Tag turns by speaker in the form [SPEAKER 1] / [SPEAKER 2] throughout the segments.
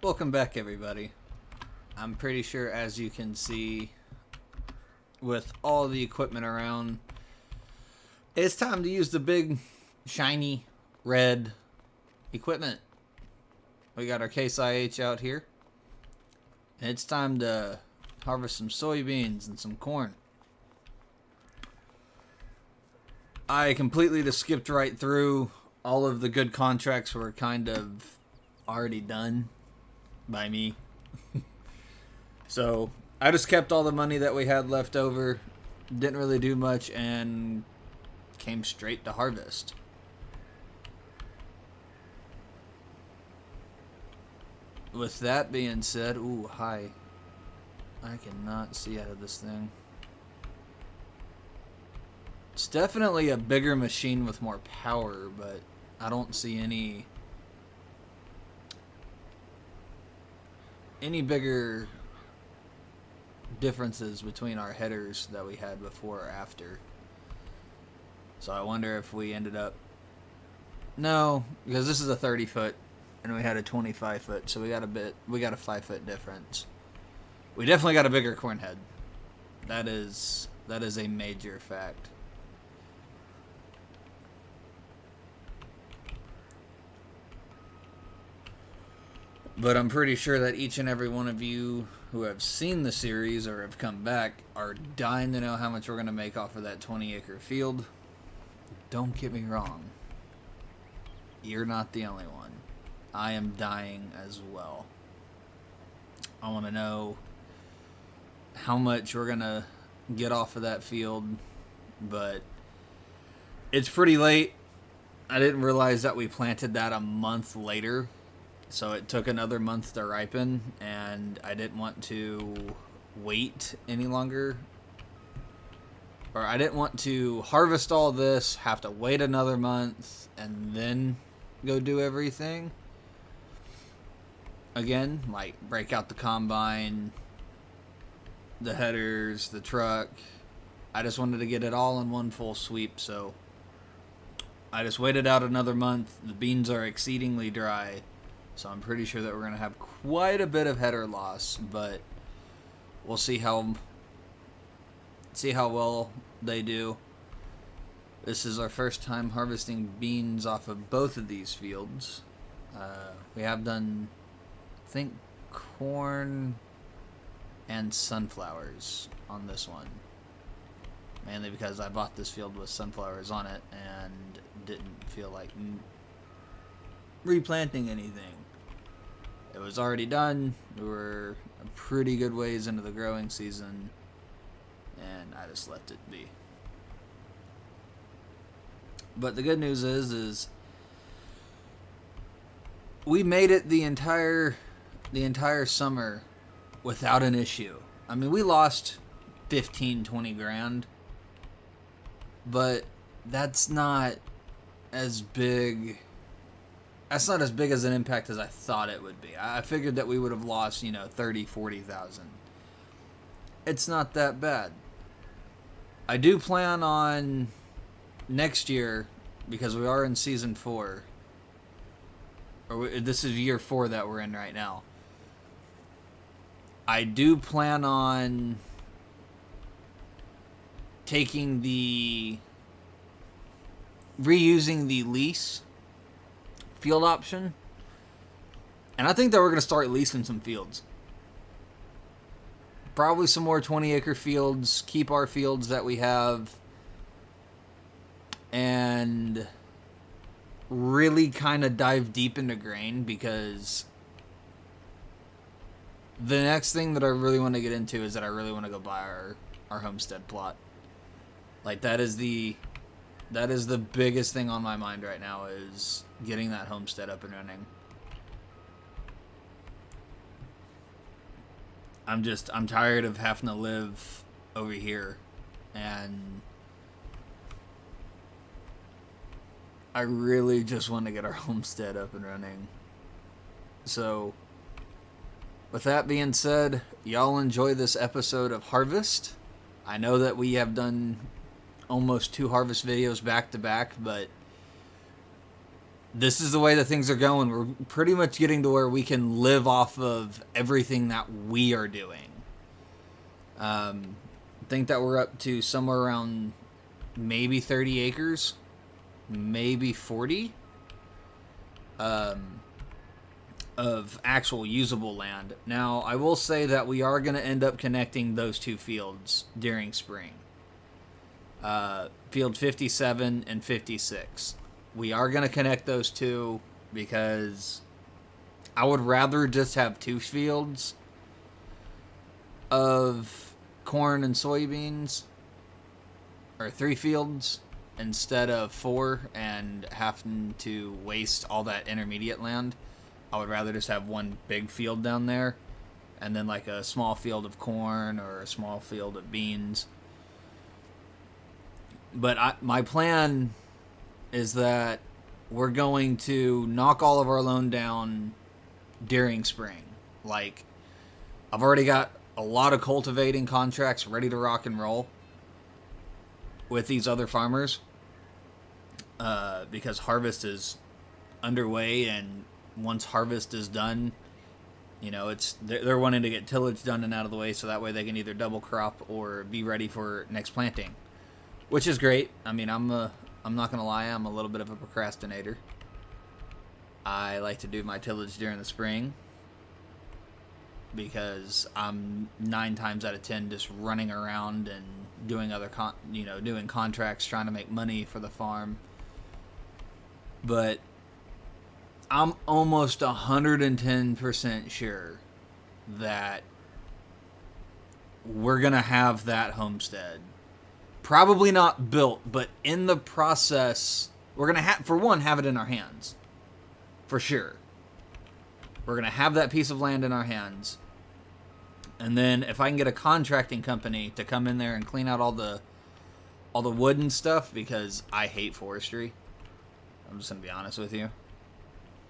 [SPEAKER 1] Welcome back, everybody. I'm pretty sure, as you can see, with all the equipment around, it's time to use the big, shiny, red equipment. We got our Case IH out here, and it's time to harvest some soybeans and some corn. I completely just skipped right through. All of the good contracts were kind of already done by me. So I just kept all the money that we had left over, didn't really do much, and came straight to harvest. With that being said, ooh, hi. I cannot see out of this thing. It's definitely a bigger machine with more power, but I don't see any bigger differences between our headers that we had before or after. So I wonder if we ended up... No, because this is a 30 foot and we had a 25 foot, so we got a 5-foot difference. We definitely got a bigger corn head. That is a major fact. But I'm pretty sure that each and every one of you who have seen the series or have come back are dying to know how much we're going to make off of that 20-acre field. Don't get me wrong. You're not the only one. I am dying as well. I want to know how much we're going to get off of that field, but it's pretty late. I didn't realize that we planted that a month later. So it took another month to ripen, and I didn't want to wait any longer. Or I didn't want to harvest all this, have to wait another month, and then go do everything. Again, like break out the combine, the headers, the truck. I just wanted to get it all in one full sweep, so I just waited out another month. The beans are exceedingly dry. So I'm pretty sure that we're going to have quite a bit of header loss, but we'll see how well they do. This is our first time harvesting beans off of both of these fields. We have done, I think, corn and sunflowers on this one. Mainly because I bought this field with sunflowers on it and didn't feel like replanting anything. It was already done. We were a pretty good ways into the growing season, and I just left it be. But the good news is we made it the entire summer without an issue. I mean, we lost 15-20 grand, but that's not as big. That's not as big as an impact as I thought it would be. I figured that we would have lost, 30, 40,000. It's not that bad. I do plan on next year, because we are in season 4, this is year 4 that we're in right now. I do plan on reusing the lease field option, and I think that we're going to start leasing some fields. Probably some more 20-acre fields, keep our fields that we have, and really kind of dive deep into grain, because the next thing that I really want to get into is that I really want to go buy our homestead plot. Like, that is the biggest thing on my mind right now, is getting that homestead up and running. I'm tired of having to live over here, and I really just want to get our homestead up and running. So, with that being said, y'all enjoy this episode of Harvest. I know that we have done almost 2 harvest videos back to back, but this is the way that things are going. We're pretty much getting to where we can live off of everything that we are doing. I think that we're up to somewhere around maybe 30 acres, maybe 40 of actual usable land. Now, I will say that we are going to end up connecting those two fields during spring. Field 57 and 56. We are going to connect those two because I would rather just have two fields of corn and soybeans, or three fields instead of four, and having to waste all that intermediate land. I would rather just have one big field down there and then like a small field of corn or a small field of beans. But my plan is that we're going to knock all of our loan down during spring. Like, I've already got a lot of cultivating contracts ready to rock and roll with these other farmers because harvest is underway, and once harvest is done, you know, they're wanting to get tillage done and out of the way so that way they can either double crop or be ready for next planting, which is great. I mean, I'm not gonna lie, I'm a little bit of a procrastinator. I like to do my tillage during the spring because I'm 9 times out of 10 just running around and doing doing contracts, trying to make money for the farm. But I'm almost 110% sure that we're gonna have that homestead. Probably not built, but in the process, we're gonna have it in our hands, for sure. We're gonna have that piece of land in our hands. And then if I can get a contracting company to come in there and clean out all the wood and stuff, because I hate forestry. I'm just going to be honest with you.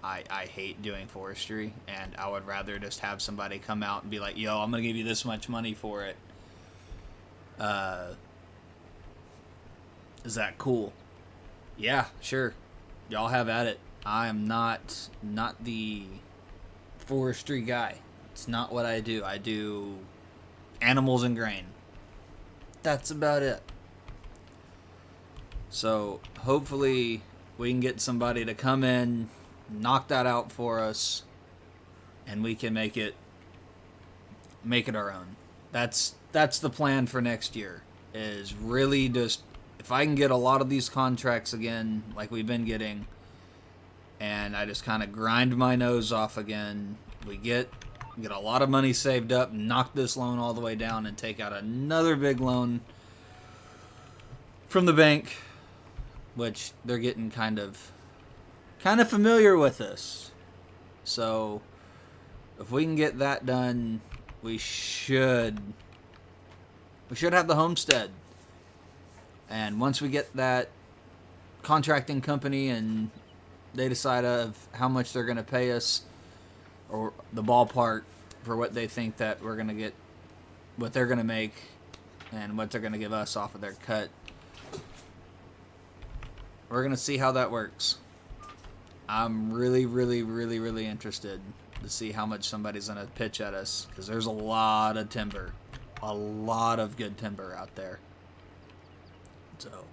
[SPEAKER 1] I hate doing forestry, and I would rather just have somebody come out and be like, yo, I'm going to give you this much money for it. Is that cool? Yeah, sure. Y'all have at it. I am not the forestry guy. It's not what I do. I do animals and grain. That's about it. So hopefully we can get somebody to come in, knock that out for us, and we can make it our own. That's the plan for next year, is really just, if I can get a lot of these contracts again like we've been getting, and I just kind of grind my nose off again, we get a lot of money saved up, knock this loan all the way down, and take out another big loan from the bank, which they're getting kind of familiar with us. So if we can get that done, we should have the homestead. And once we get that contracting company and they decide of how much they're going to pay us, or the ballpark for what they think that we're going to get, what they're going to make, and what they're going to give us off of their cut, we're going to see how that works. I'm really, really, really, really interested to see how much somebody's going to pitch at us, because there's a lot of timber. A lot of good timber out there. So,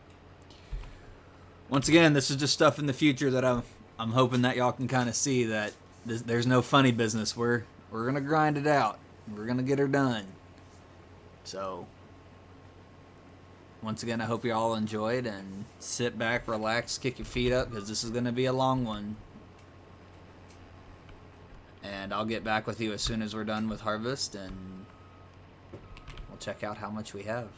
[SPEAKER 1] once again, this is just stuff in the future that I'm hoping that y'all can kind of see that there's no funny business. We're gonna grind it out. We're gonna get her done. So, once again, I hope you all enjoyed, and sit back, relax, kick your feet up, because this is gonna be a long one. And I'll get back with you as soon as we're done with harvest, and we'll check out how much we have.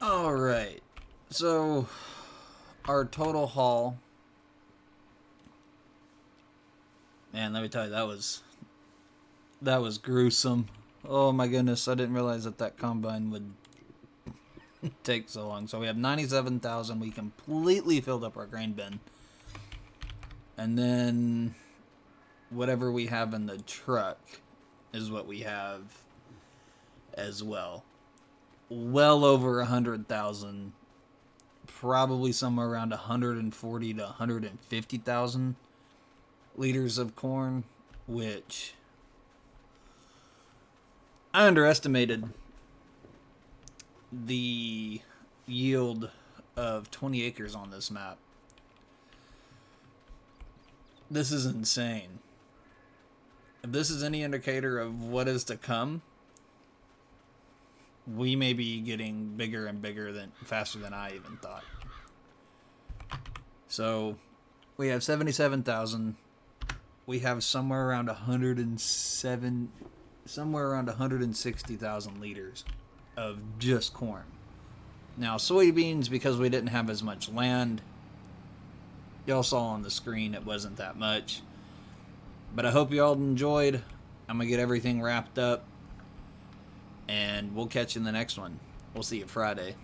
[SPEAKER 1] All right. So our total haul, man, let me tell you, that was gruesome. Oh my goodness, I didn't realize that combine would take so long. So we have 97,000. We completely filled up our grain bin. And then whatever we have in the truck is what we have as well. Well over 100,000, probably somewhere around 140 to 150,000 liters of corn, which I underestimated the yield of 20 acres on this map. This is insane. If this is any indicator of what is to come, we may be getting bigger and bigger faster than I even thought. So we have 77,000. We have somewhere around 160,000 liters of just corn. Now soybeans, because we didn't have as much land, y'all saw on the screen it wasn't that much. But I hope y'all enjoyed. I'm gonna get everything wrapped up, and we'll catch you in the next one. We'll see you Friday.